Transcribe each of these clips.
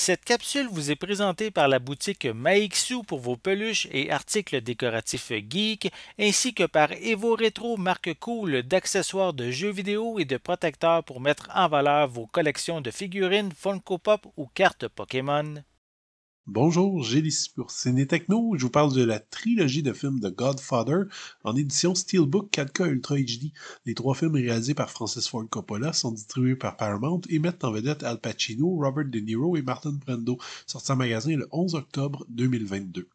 Cette capsule vous est présentée par la boutique Maixu pour vos peluches et articles décoratifs geek, ainsi que par Evo Retro, marque cool d'accessoires de jeux vidéo et de protecteurs pour mettre en valeur vos collections de figurines Funko Pop ou cartes Pokémon. Bonjour, Gilles ici pour Ciné Techno. Je vous parle de la trilogie de films de Godfather en édition Steelbook 4K Ultra HD. Les trois films réalisés par Francis Ford Coppola sont distribués par Paramount et mettent en vedette Al Pacino, Robert De Niro et Martin Brando, sortis en magasin le 11 octobre 2022.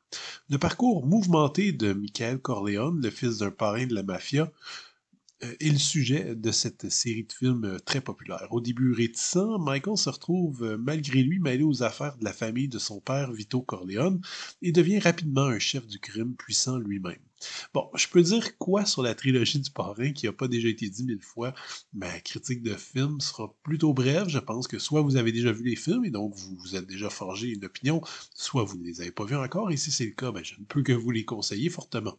Le parcours mouvementé de Michael Corleone, le fils d'un parrain de la mafia, est le sujet de cette série de films très populaire. Au début réticent, Michael se retrouve malgré lui mêlé aux affaires de la famille de son père Vito Corleone et devient rapidement un chef du crime puissant lui-même. Bon, je peux dire quoi sur la trilogie du parrain qui n'a pas déjà été dit mille fois. Ma critique de film sera plutôt brève. Je pense que soit vous avez déjà vu les films et donc vous vous êtes déjà forgé une opinion, soit vous ne les avez pas vus encore et si c'est le cas, ben, je ne peux que vous les conseiller fortement.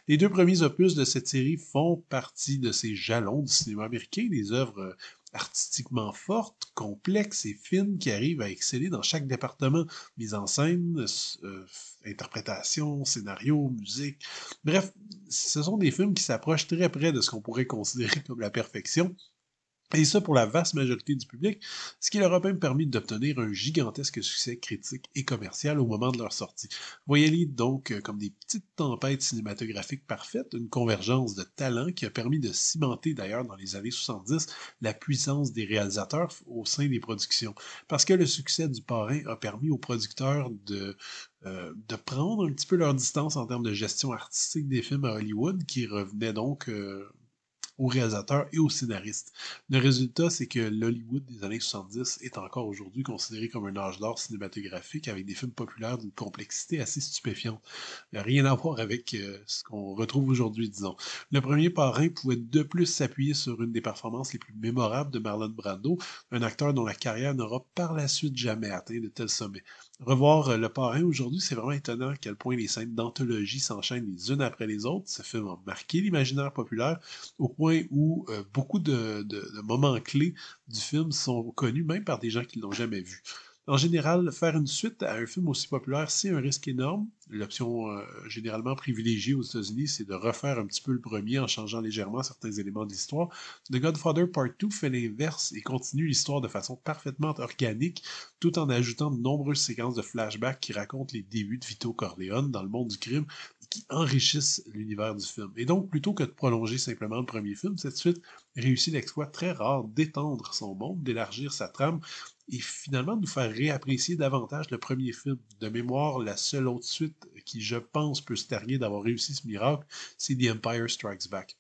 Les deux premiers opus de cette série font partie de ces jalons du cinéma américain, des œuvres artistiquement fortes, complexes et fines qui arrivent à exceller dans chaque département, mise en scène, interprétation, scénario, musique. Bref, ce sont des films qui s'approchent très près de ce qu'on pourrait considérer comme la perfection, et ça pour la vaste majorité du public, ce qui leur a même permis d'obtenir un gigantesque succès critique et commercial au moment de leur sortie. Voyez-les donc comme des petites tempêtes cinématographiques parfaites, une convergence de talents qui a permis de cimenter d'ailleurs dans les années 70 la puissance des réalisateurs au sein des productions. Parce que le succès du Parrain a permis aux producteurs de prendre un petit peu leur distance en termes de gestion artistique des films à Hollywood, qui revenaient donc aux réalisateurs et aux scénaristes. Le résultat, c'est que l'Hollywood des années 70 est encore aujourd'hui considéré comme un âge d'or cinématographique avec des films populaires d'une complexité assez stupéfiante. Rien à voir avec ce qu'on retrouve aujourd'hui, disons. Le premier parrain pouvait de plus s'appuyer sur une des performances les plus mémorables de Marlon Brando, un acteur dont la carrière n'aura par la suite jamais atteint de tels sommets. Revoir le parrain aujourd'hui, c'est vraiment étonnant à quel point les scènes d'anthologie s'enchaînent les unes après les autres. Ce film a marqué l'imaginaire populaire au point où beaucoup de moments clés du film sont connus même par des gens qui ne l'ont jamais vu. En général, faire une suite à un film aussi populaire, c'est un risque énorme. L'option généralement privilégiée aux États-Unis, c'est de refaire un petit peu le premier en changeant légèrement certains éléments de l'histoire. The Godfather Part 2 fait l'inverse et continue l'histoire de façon parfaitement organique, tout en ajoutant de nombreuses séquences de flashbacks qui racontent les débuts de Vito Corleone dans le monde du crime qui enrichissent l'univers du film. Et donc, plutôt que de prolonger simplement le premier film, cette suite réussit l'exploit très rare d'étendre son monde, d'élargir sa trame et finalement de nous faire réapprécier davantage le premier film. De mémoire, la seule autre suite qui, je pense, peut se targuer d'avoir réussi ce miracle, c'est The Empire Strikes Back.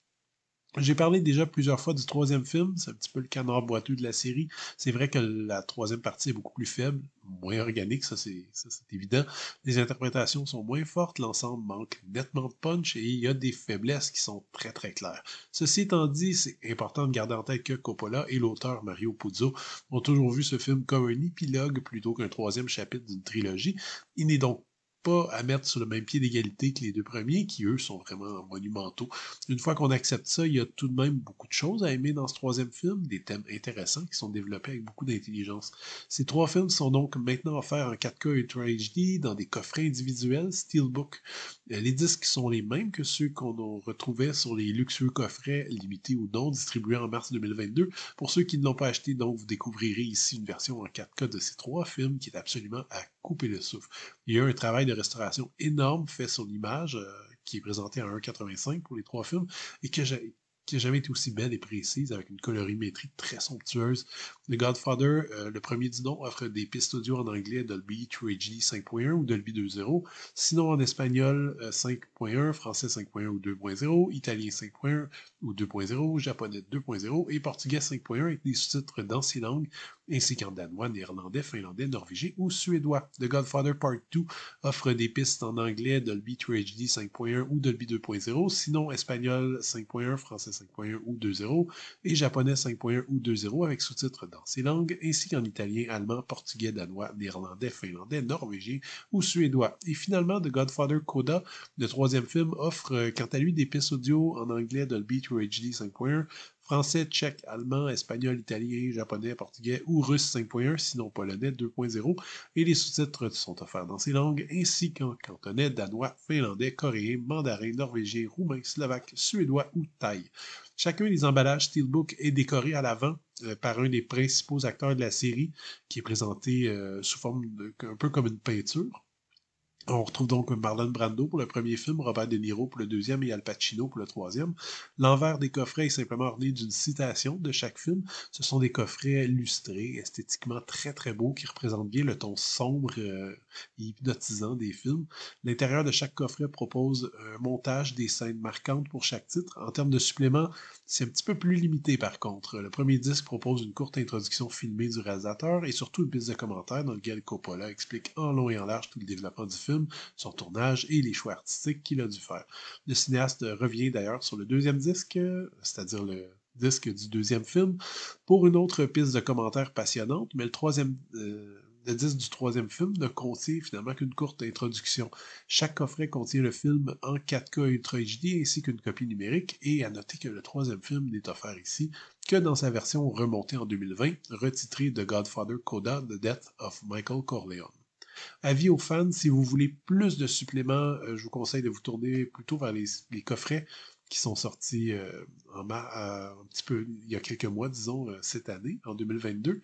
J'ai parlé déjà plusieurs fois du troisième film, c'est un petit peu le canard boiteux de la série. C'est vrai que la troisième partie est beaucoup plus faible, moins organique, ça c'est évident. Les interprétations sont moins fortes, l'ensemble manque nettement de punch et il y a des faiblesses qui sont très très claires. Ceci étant dit, c'est important de garder en tête que Coppola et l'auteur Mario Puzo ont toujours vu ce film comme un épilogue plutôt qu'un troisième chapitre d'une trilogie. Il n'est donc pas à mettre sur le même pied d'égalité que les deux premiers, qui eux sont vraiment monumentaux. Une fois qu'on accepte ça, il y a tout de même beaucoup de choses à aimer dans ce troisième film, des thèmes intéressants qui sont développés avec beaucoup d'intelligence. Ces trois films sont donc maintenant offerts en 4K Ultra HD dans des coffrets individuels Steelbook. Les disques sont les mêmes que ceux qu'on retrouvait sur les luxueux coffrets limités ou non distribués en mars 2022. Pour ceux qui ne l'ont pas acheté, donc vous découvrirez ici une version en 4K de ces trois films qui est absolument à couper le souffle. Il y a eu un travail de restauration énorme fait sur l'image, qui est présenté à 1,85 pour les trois films, et qui n'a jamais été aussi belle et précise, avec une colorimétrie très somptueuse. The Godfather, le premier du nom, offre des pistes audio en anglais Dolby True HD 5.1 ou Dolby 2.0, sinon en espagnol 5.1, français 5.1 ou 2.0, italien 5.1 ou 2.0, japonais 2.0 et portugais 5.1 avec des sous-titres dans ces langues, ainsi qu'en danois, néerlandais, finlandais, norvégien ou suédois. The Godfather Part 2 offre des pistes en anglais Dolby True HD 5.1 ou Dolby 2.0, sinon espagnol 5.1, français 5.1 ou 2.0 et japonais 5.1 ou 2.0 avec sous-titres dans ces langues, ainsi qu'en italien, allemand, portugais, danois, néerlandais, finlandais, norvégien ou suédois. Et finalement, The Godfather Coda, le troisième film, offre quant à lui des pistes audio en anglais Dolby True HD 5.1, Français, tchèque, allemand, espagnol, italien, japonais, portugais ou russe 5.1, sinon polonais 2.0, et les sous-titres sont offerts dans ces langues, ainsi qu'en cantonais, danois, finlandais, coréen, mandarin, norvégien, roumain, slovaque, suédois ou thaï. Chacun des emballages Steelbook est décoré à l'avant par un des principaux acteurs de la série, qui est présenté sous forme un peu comme une peinture. On retrouve donc Marlon Brando pour le premier film, Robert De Niro pour le deuxième et Al Pacino pour le troisième. L'envers des coffrets est simplement orné d'une citation de chaque film. Ce sont des coffrets lustrés, esthétiquement très très beaux, qui représentent bien le ton sombre et hypnotisant des films. L'intérieur de chaque coffret propose un montage des scènes marquantes pour chaque titre. En termes de suppléments, c'est un petit peu plus limité par contre. Le premier disque propose une courte introduction filmée du réalisateur et surtout une piste de commentaires dans lequel Coppola explique en long et en large tout le développement du film, son tournage et les choix artistiques qu'il a dû faire. Le cinéaste revient d'ailleurs sur le deuxième disque, c'est-à-dire le disque du deuxième film, pour une autre piste de commentaires passionnante, mais le disque du troisième film ne contient finalement qu'une courte introduction. Chaque coffret contient le film en 4K Ultra HD ainsi qu'une copie numérique, et à noter que le troisième film n'est offert ici que dans sa version remontée en 2020, retitrée The Godfather Coda, The Death of Michael Corleone. Avis aux fans, si vous voulez plus de suppléments, je vous conseille de vous tourner plutôt vers les coffrets qui sont sortis un petit peu il y a quelques mois, disons, cette année, en 2022,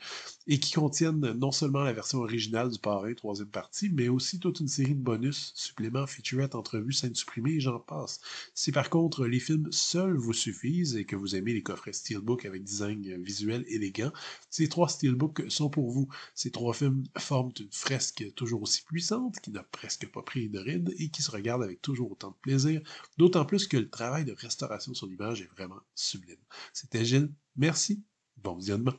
et qui contiennent non seulement la version originale du Parrain, troisième partie, mais aussi toute une série de bonus, suppléments, featurettes, entrevues, scènes supprimées, et j'en passe. Si par contre les films seuls vous suffisent et que vous aimez les coffrets Steelbook avec design visuel élégant, ces 3 Steelbooks sont pour vous. Ces 3 films forment une fresque toujours aussi puissante, qui n'a presque pas pris de rides et qui se regarde avec toujours autant de plaisir, d'autant plus que le travail de restauration sur l'image est vraiment sublime. C'était Gilles, merci, bon visionnement.